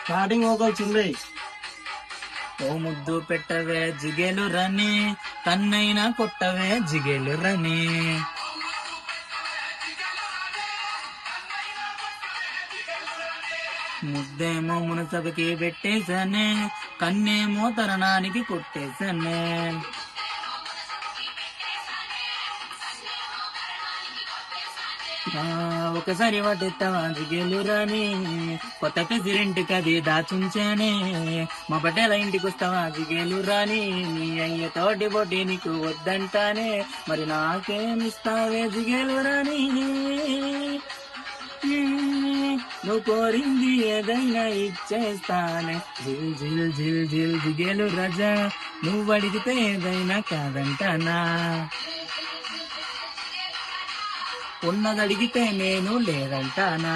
Starting ఒకళ్ళు చిన్నవి. ఓ ముద్దు పెట్టవే జిగేలు రని, కన్నైనా కొట్టవే జిగేలు రని. ముద్దేమో మునసబకి పెట్టేశానే, కన్నేమో తరణానికి కొట్టేశానే. ఒకసారి వాటెత్తావా జిగేలు రాని, కొత్త ప్రెసిడెంట్ కది దాచుంచానే. మా పటేల ఇంటికి వస్తావా జిగేలు రాని, నీ అయ్య తోటి బొట్టి నీకు వద్దంటానే. మరి నాకేమిస్తావే జిగేలు రాని, నువ్వు కోరింది ఏదైనా ఇచ్చేస్తానే. జిల్ జిల్ జిల్ జిల్ జిగేలు రాజా, నువ్వు అడిగితే ఏదైనా కాదంటానా. ఉన్నదడిగితే నేను లేదంటానా.